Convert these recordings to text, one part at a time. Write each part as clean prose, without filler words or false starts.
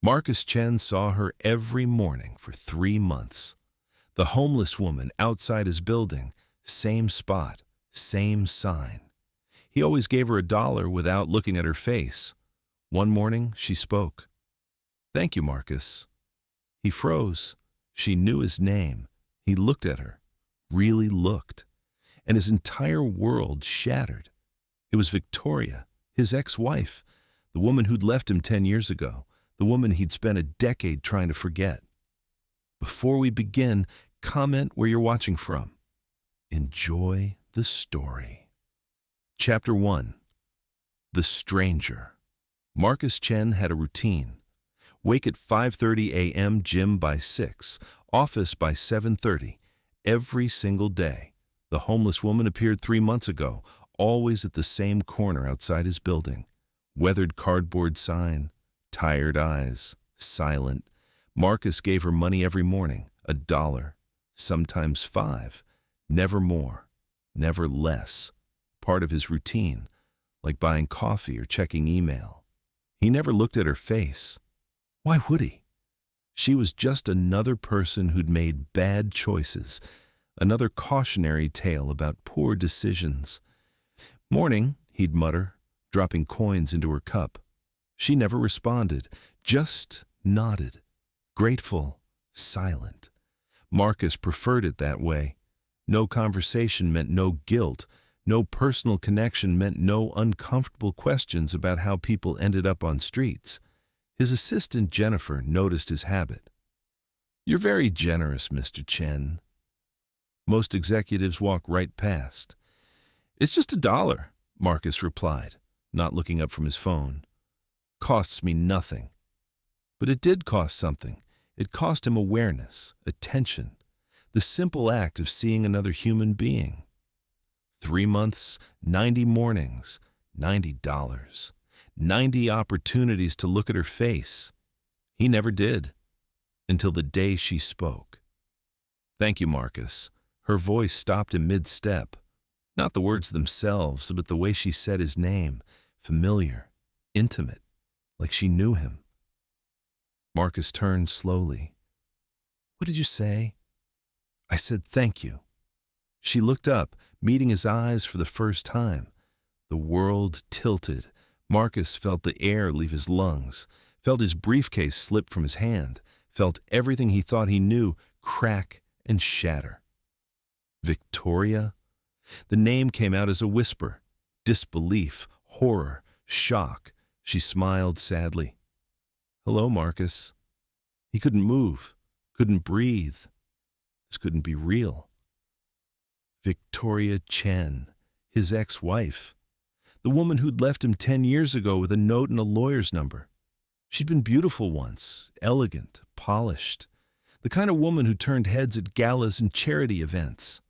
Marcus Chen saw her every morning for 3 months. The homeless woman outside his building, same spot, same sign. He always gave her $1 without looking at her face. One morning, she spoke. "Thank you, Marcus." He froze. She knew his name. He looked at her, really looked, and his entire world shattered. It was Victoria, his ex-wife, the woman who'd left him 10 years ago, the woman he'd spent a decade trying to forget. Before we begin, comment where you're watching from. Enjoy the story. Chapter 1. The Stranger. Marcus Chen had a routine. Wake at 5:30 a.m., gym by 6, office by 7:30, every single day. The homeless woman appeared 3 months ago, always at the same corner outside his building. Weathered cardboard sign, tired eyes, silent. Marcus gave her money every morning, $1, sometimes 5, never more, never less. Part of his routine, like buying coffee or checking email. He never looked at her face. Why would he? She was just another person who'd made bad choices, another cautionary tale about poor decisions. "Morning," he'd mutter, dropping coins into her cup. She never responded, just nodded, grateful, silent. Marcus preferred it that way. No conversation meant no guilt. No personal connection meant no uncomfortable questions about how people ended up on streets. His assistant Jennifer noticed his habit. "You're very generous, Mr. Chen." Most executives walk right past. "It's just $1, Marcus replied, not looking up from his phone. "Costs me nothing." But it did cost something. It cost him awareness, attention, the simple act of seeing another human being. 3 months, 90 mornings, $90. 90 opportunities to look at her face. He never did, until the day she spoke. "Thank you, Marcus." Her voice stopped in mid-step. Not the words themselves, but the way she said his name, familiar, intimate, like she knew him. Marcus turned slowly. "What did you say?" "I said thank you." She looked up, meeting his eyes for the first time. The world tilted. Marcus felt the air leave his lungs, felt his briefcase slip from his hand, felt everything he thought he knew crack and shatter. Victoria? The name came out as a whisper. Disbelief, horror, shock. She smiled sadly. "Hello, Marcus." He couldn't move, couldn't breathe. This couldn't be real. Victoria Chen, his ex-wife. The woman who'd left him 10 years ago with a note and a lawyer's number. She'd been beautiful once, elegant, polished. The kind of woman who turned heads at galas and charity events.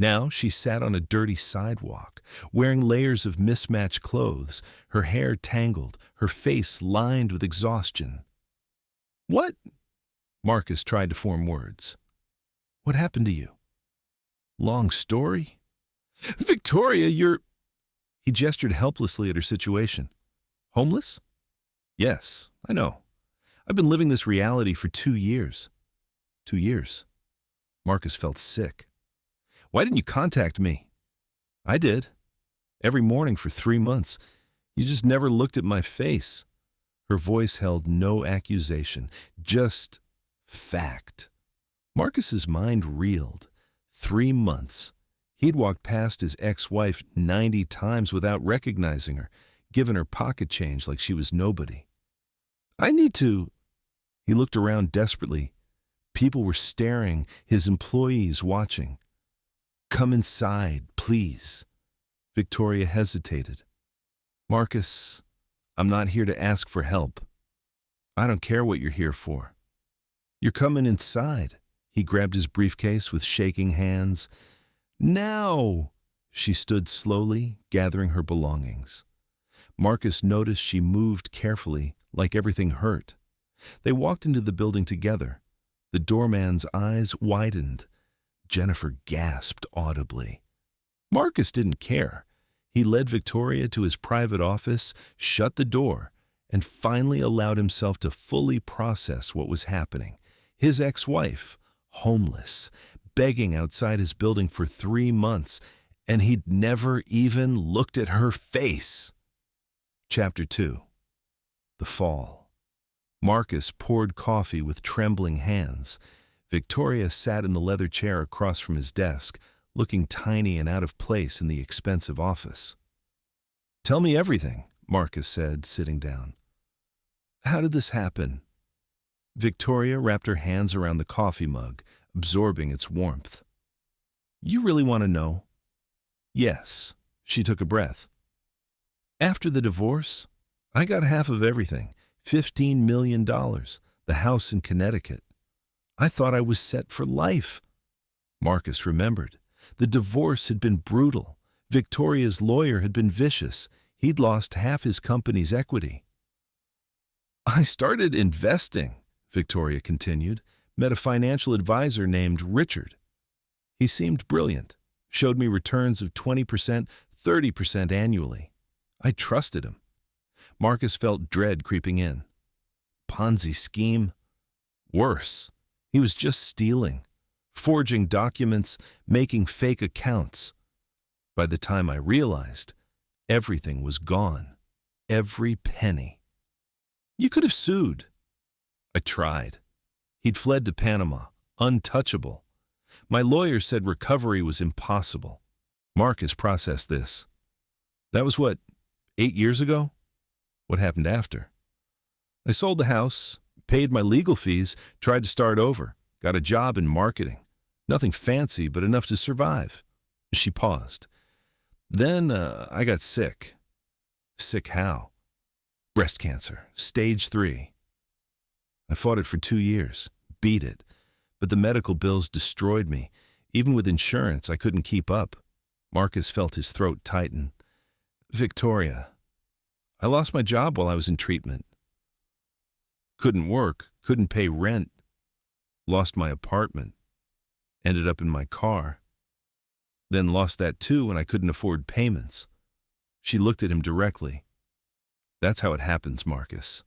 Now she sat on a dirty sidewalk, wearing layers of mismatched clothes, her hair tangled, her face lined with exhaustion. "What?" Marcus tried to form words. "What happened to you?" "Long story." "Victoria, you're—" He gestured helplessly at her situation. "Homeless?" "Yes, I know. I've been living this reality for 2 years. 2 years. Marcus felt sick. "Why didn't you contact me?" "I did. Every morning for 3 months. You just never looked at my face." Her voice held no accusation, just fact. Marcus's mind reeled. 3 months. He'd walked past his ex-wife 90 times without recognizing her, given her pocket change like she was nobody. "I need to—" He looked around desperately. People were staring, his employees watching. "Come inside, please." Victoria hesitated. "Marcus, I'm not here to ask for help." "I don't care what you're here for." "You're coming inside." He grabbed his briefcase with shaking hands. "Now!" She stood slowly, gathering her belongings. Marcus noticed she moved carefully, like everything hurt. They walked into the building together. The doorman's eyes widened. Jennifer gasped audibly. Marcus didn't care. He led Victoria to his private office, shut the door, and finally allowed himself to fully process what was happening. His ex-wife, homeless, begging outside his building for 3 months, and he'd never even looked at her face. Chapter 2. The Fall. Marcus poured coffee with trembling hands. Victoria sat in the leather chair across from his desk, looking tiny and out of place in the expensive office. "Tell me everything," Marcus said, sitting down. "How did this happen?" Victoria wrapped her hands around the coffee mug, absorbing its warmth. "You really want to know?" "Yes." She took a breath. "After the divorce, I got half of everything, $15 million, the house in Connecticut. I thought I was set for life." Marcus remembered. The divorce had been brutal. Victoria's lawyer had been vicious. He'd lost half his company's equity. "I started investing," Victoria continued, "met a financial advisor named Richard. He seemed brilliant, showed me returns of 20%, 30% annually. I trusted him." Marcus felt dread creeping in. Ponzi scheme? Worse, he was just stealing, forging documents, making fake accounts. By the time I realized, everything was gone. Every penny. "You could have sued." "I tried." He'd fled to Panama, untouchable. My lawyer said recovery was impossible. Marcus processed this. "That was what, 8 years ago?" "What happened after?" "I sold the house, paid my legal fees, tried to start over, got a job in marketing. Nothing fancy, but enough to survive." She paused. "Then I got sick." "Sick how?" "Breast cancer, stage 3. I fought it for 2 years, beat it, but the medical bills destroyed me. Even with insurance, I couldn't keep up." Marcus felt his throat tighten. "Victoria, I lost my job while I was in treatment. Couldn't work, couldn't pay rent. Lost my apartment. Ended up in my car. Then lost that too when I couldn't afford payments." She looked at him directly. "That's how it happens, Marcus.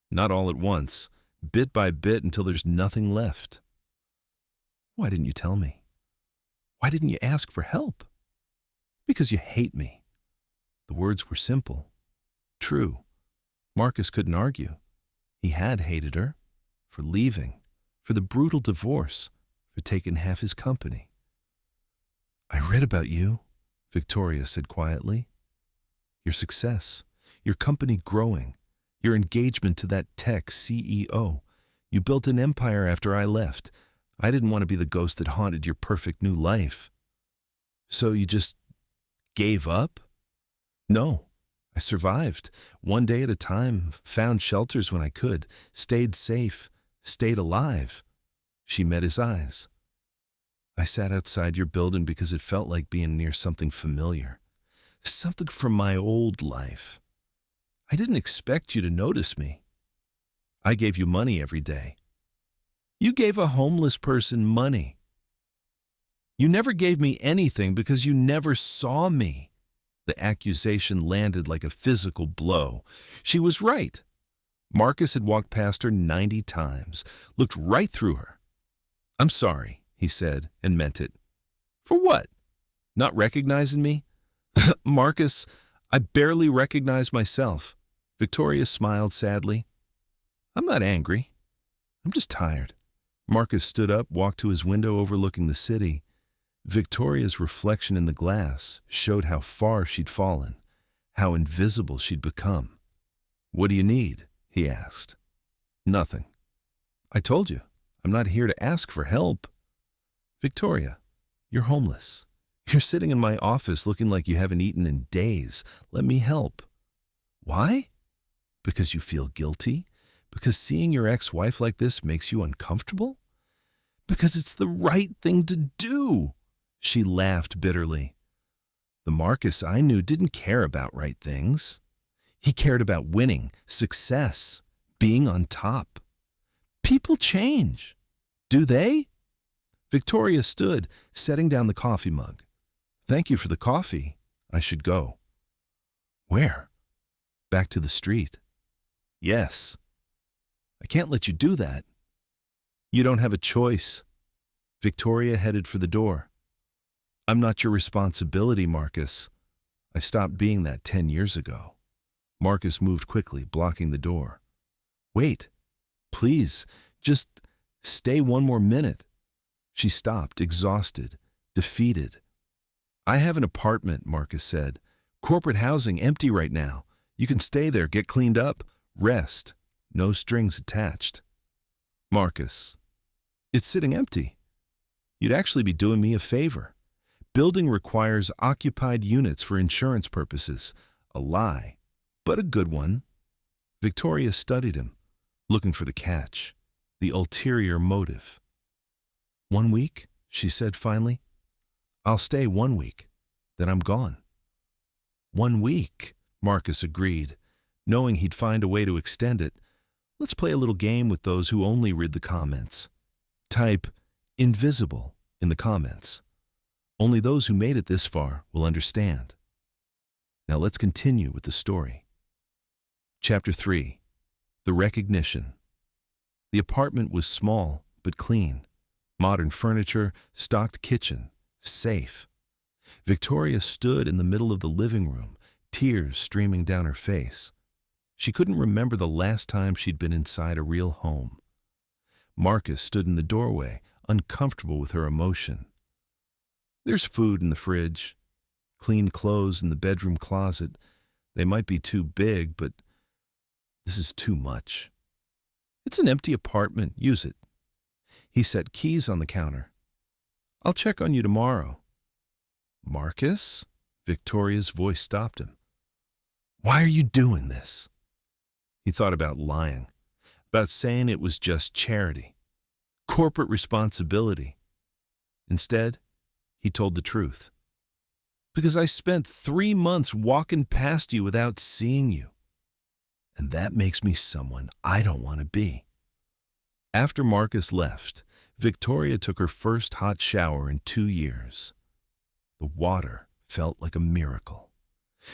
Not all at once, bit by bit until there's nothing left." "Why didn't you tell me? Why didn't you ask for help?" "Because you hate me." The words were simple. True. Marcus couldn't argue. He had hated her. For leaving. For the brutal divorce. For taking half his company. "I read about you," Victoria said quietly. "Your success. Your company growing. Your engagement to that tech CEO. You built an empire after I left. I didn't want to be the ghost that haunted your perfect new life." "So you just gave up?" "No. I survived, one day at a time, found shelters when I could, stayed safe, stayed alive." She met his eyes. "I sat outside your building because it felt like being near something familiar. Something from my old life. I didn't expect you to notice me. I gave you money every day." "You gave a homeless person money." "You never gave me anything because you never saw me." The accusation landed like a physical blow. She was right. Marcus had walked past her 90 times, looked right through her. "I'm sorry," he said, and meant it. "For what? Not recognizing me?" "Marcus, I barely recognize myself." Victoria smiled sadly. "I'm not angry. I'm just tired." Marcus stood up, walked to his window overlooking the city. Victoria's reflection in the glass showed how far she'd fallen, how invisible she'd become. "What do you need?" he asked. "Nothing." "I told you, I'm not here to ask for help." "Victoria, you're homeless. You're sitting in my office looking like you haven't eaten in days. Let me help." "Why?" "Because you feel guilty? Because seeing your ex-wife like this makes you uncomfortable? Because it's the right thing to do." She laughed bitterly. The Marcus I knew didn't care about right things. He cared about winning, success, being on top. People change. Do they? Victoria stood, setting down the coffee mug. "Thank you for the coffee. I should go." "Where?" "Back to the street." Yes. I can't let you do that. You don't have a choice. Victoria headed for the door. I'm not your responsibility, Marcus. I stopped being that 10 years ago. Marcus moved quickly, blocking the door. Wait, please, just stay one more minute. She stopped, exhausted, defeated. I have an apartment, Marcus said. Corporate housing, empty right now. You can stay there, get cleaned up, rest. No strings attached. Marcus, it's sitting empty. You'd actually be doing me a favor. Building requires occupied units for insurance purposes. A lie, but a good one. Victoria studied him, looking for the catch, the ulterior motive. 1 week, she said finally. I'll stay 1 week, then I'm gone. 1 week, Marcus agreed, knowing he'd find a way to extend it. Let's play a little game with those who only read the comments. Type invisible in the comments. Only those who made it this far will understand. Now let's continue with the story. Chapter 3. The Recognition. The apartment was small but clean. Modern furniture, stocked kitchen, safe. Victoria stood in the middle of the living room, tears streaming down her face. She couldn't remember the last time she'd been inside a real home. Marcus stood in the doorway, uncomfortable with her emotion. There's food in the fridge, clean clothes in the bedroom closet. They might be too big, but this is too much. It's an empty apartment. Use it. He set keys on the counter. I'll check on you tomorrow. Marcus? Victoria's voice stopped him. Why are you doing this? He thought about lying, about saying it was just charity, corporate responsibility. Instead, he told the truth. Because I spent 3 months walking past you without seeing you. And that makes me someone I don't want to be. After Marcus left, Victoria took her first hot shower in 2 years. The water felt like a miracle.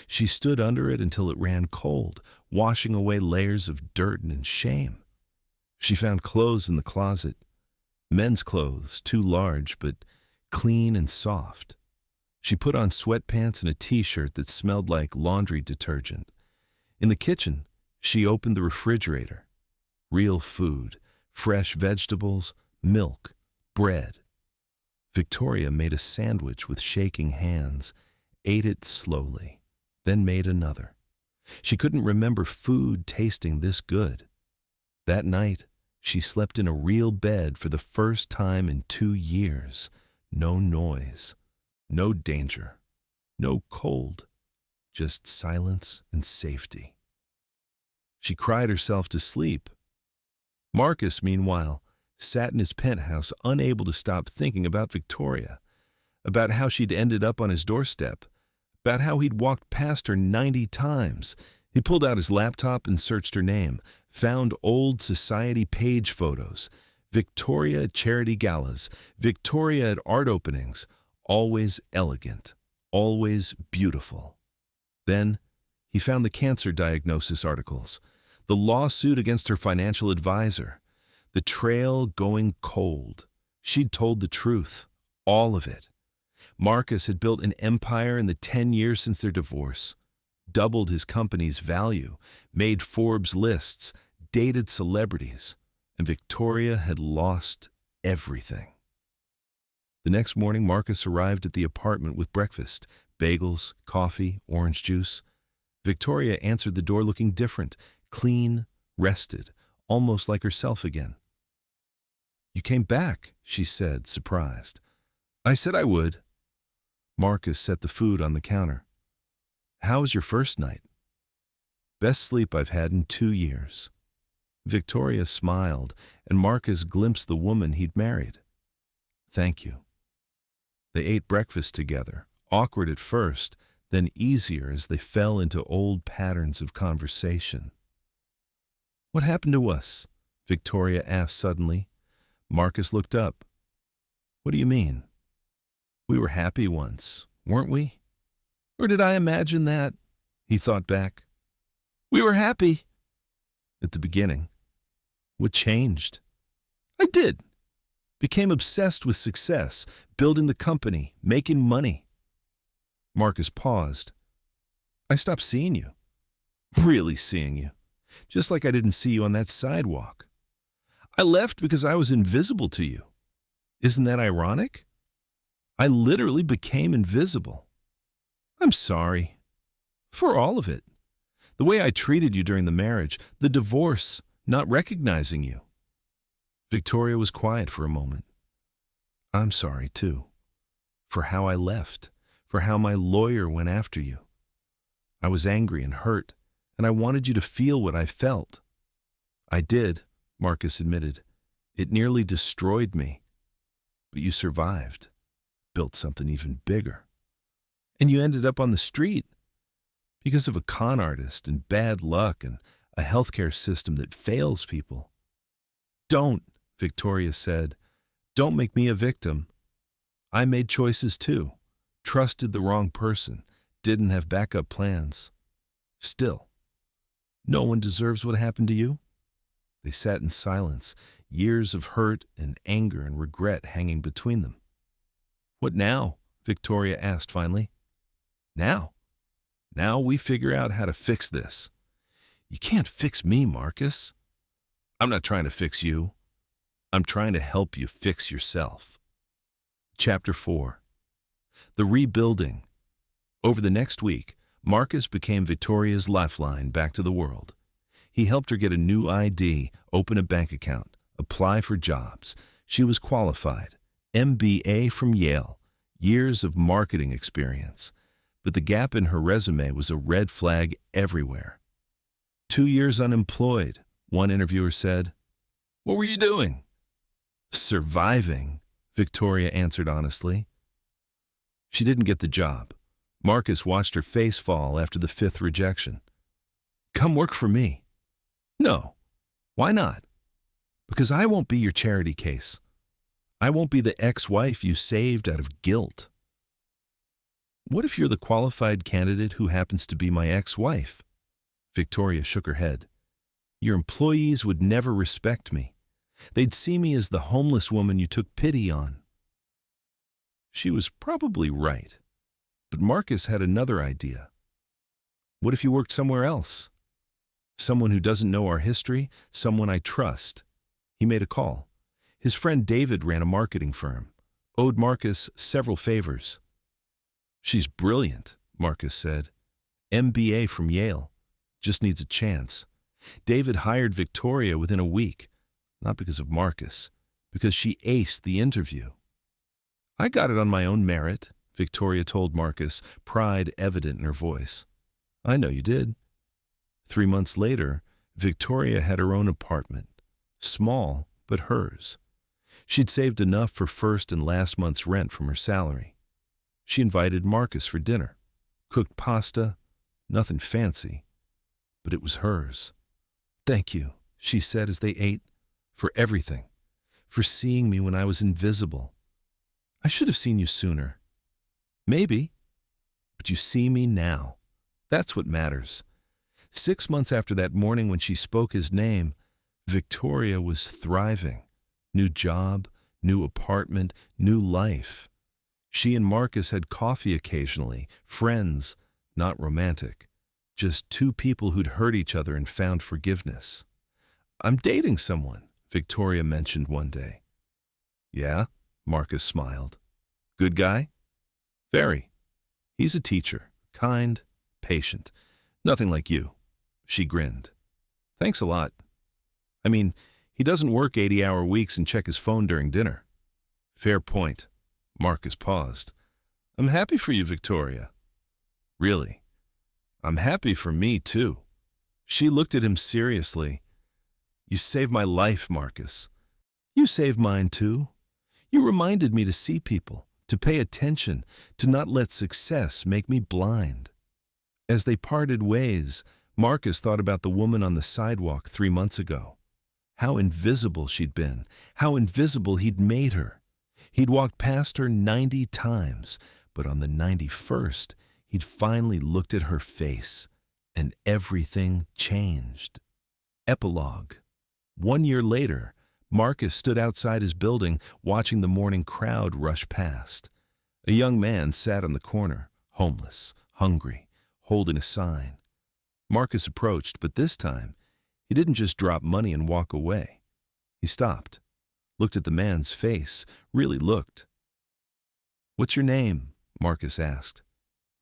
She stood under it until it ran cold, washing away layers of dirt and shame. She found clothes in the closet, men's clothes too large but clean and soft. She put on sweatpants and a t-shirt that smelled like laundry detergent. In the kitchen, she opened the refrigerator. Real food, fresh vegetables, milk, bread. Victoria made a sandwich with shaking hands, ate it slowly, then made another. She couldn't remember food tasting this good. That night, she slept in a real bed for the first time in 2 years. No noise, no danger, no cold, just silence and safety. She cried herself to sleep. Marcus, meanwhile, sat in his penthouse, unable to stop thinking about Victoria, about how she'd ended up on his doorstep, about how he'd walked past her 90 times. He pulled out his laptop and searched her name, found old society page photos, Victoria at charity galas, Victoria at art openings, always elegant, always beautiful. Then he found the cancer diagnosis articles, the lawsuit against her financial advisor, the trail going cold. She'd told the truth, all of it. Marcus had built an empire in the 10 years since their divorce, doubled his company's value, made Forbes lists, dated celebrities, and Victoria had lost everything. The next morning, Marcus arrived at the apartment with breakfast, bagels, coffee, orange juice. Victoria answered the door looking different, clean, rested, almost like herself again. You came back, she said, surprised. I said I would. Marcus set the food on the counter. How was your first night? Best sleep I've had in 2 years. Victoria smiled, and Marcus glimpsed the woman he'd married. Thank you. They ate breakfast together, awkward at first, then easier as they fell into old patterns of conversation. What happened to us? Victoria asked suddenly. Marcus looked up. What do you mean? We were happy once, weren't we? Or did I imagine that? He thought back. We were happy. At the beginning. What changed? I did. Became obsessed with success, building the company, making money. Marcus paused. I stopped seeing you. Really seeing you. Just like I didn't see you on that sidewalk. I left because I was invisible to you. Isn't that ironic? I literally became invisible. I'm sorry. For all of it. The way I treated you during the marriage, the divorce, not recognizing you. Victoria was quiet for a moment. I'm sorry, too. For how I left. For how my lawyer went after you. I was angry and hurt, and I wanted you to feel what I felt. I did, Marcus admitted. It nearly destroyed me. But you survived. Built something even bigger. And you ended up on the street. Because of a con artist and bad luck and a healthcare system that fails people. Don't, Victoria said. Don't make me a victim. I made choices too. Trusted the wrong person. Didn't have backup plans. Still, no one deserves what happened to you. They sat in silence, years of hurt and anger and regret hanging between them. What now? Victoria asked finally. Now? Now we figure out how to fix this. You can't fix me, Marcus. I'm not trying to fix you. I'm trying to help you fix yourself. Chapter 4. The Rebuilding. Over the next week, Marcus became Victoria's lifeline back to the world. He helped her get a new ID, open a bank account, apply for jobs. She was qualified. MBA from Yale. Years of marketing experience. But the gap in her resume was a red flag everywhere. 2 years unemployed, one interviewer said. What were you doing? Surviving, Victoria answered honestly. She didn't get the job. Marcus watched her face fall after the 5th rejection. Come work for me. No. Why not? Because I won't be your charity case. I won't be the ex-wife you saved out of guilt. What if you're the qualified candidate who happens to be my ex-wife? Victoria shook her head. Your employees would never respect me. They'd see me as the homeless woman you took pity on. She was probably right. But Marcus had another idea. What if you worked somewhere else? Someone who doesn't know our history, someone I trust. He made a call. His friend David ran a marketing firm, owed Marcus several favors. She's brilliant, Marcus said. MBA from Yale. Just needs a chance. David hired Victoria within a week, not because of Marcus, because she aced the interview. I got it on my own merit, Victoria told Marcus, pride evident in her voice. I know you did. 3 months later, Victoria had her own apartment. Small, but hers. She'd saved enough for first and last month's rent from her salary. She invited Marcus for dinner. Cooked pasta, nothing fancy, but it was hers. Thank you, she said as they ate, for everything, for seeing me when I was invisible. I should have seen you sooner. Maybe, but you see me now. That's what matters. 6 months after that morning when she spoke his name, Victoria was thriving. New job, new apartment, new life. She and Marcus had coffee occasionally, friends, not romantic. Just 2 people who'd hurt each other and found forgiveness. I'm dating someone, Victoria mentioned one day. Yeah, Marcus smiled. Good guy? Very. He's a teacher, kind, patient. Nothing like you. She grinned. Thanks a lot. I mean, he doesn't work 80-hour weeks and check his phone during dinner. Fair point. Marcus paused. I'm happy for you, Victoria. Really? I'm happy for me, too. She looked at him seriously. You saved my life, Marcus. You saved mine, too. You reminded me to see people, to pay attention, to not let success make me blind. As they parted ways, Marcus thought about the woman on the sidewalk 3 months ago. How invisible she'd been, how invisible he'd made her. He'd walked past her 90 times, but on the 91st, he'd finally looked at her face, and everything changed. Epilogue. 1 year later, Marcus stood outside his building watching the morning crowd rush past. A young man sat on the corner, homeless, hungry, holding a sign. Marcus approached, but this time, he didn't just drop money and walk away. He stopped, looked at the man's face, really looked. "What's your name?" Marcus asked.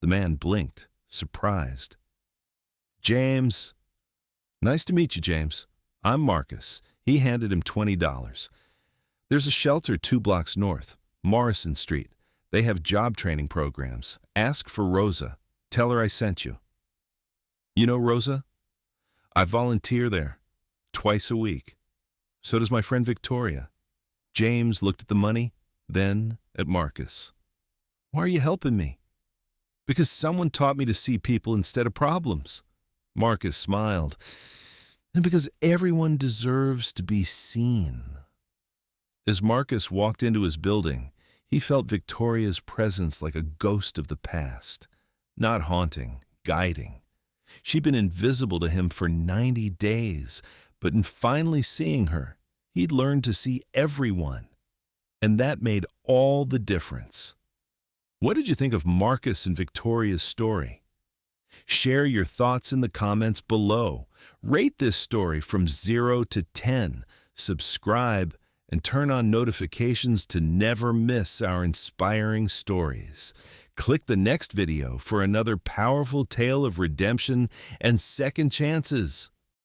The man blinked, surprised. "James." "Nice to meet you, James. I'm Marcus." He handed him $20. "There's a shelter 2 blocks north, Morrison Street. They have job training programs. Ask for Rosa. Tell her I sent you." "You know Rosa?" "I volunteer there, twice a week. So does my friend Victoria." James looked at the money, then at Marcus. "Why are you helping me?" "Because someone taught me to see people instead of problems." Marcus smiled. "And because everyone deserves to be seen." As Marcus walked into his building, he felt Victoria's presence like a ghost of the past, not haunting, guiding. She'd been invisible to him for 90 days, but in finally seeing her, he'd learned to see everyone. And that made all the difference. What did you think of Marcus and Victoria's story? Share your thoughts in the comments below. Rate this story from 0 to 10. Subscribe and turn on notifications to never miss our inspiring stories. Click the next video for another powerful tale of redemption and second chances.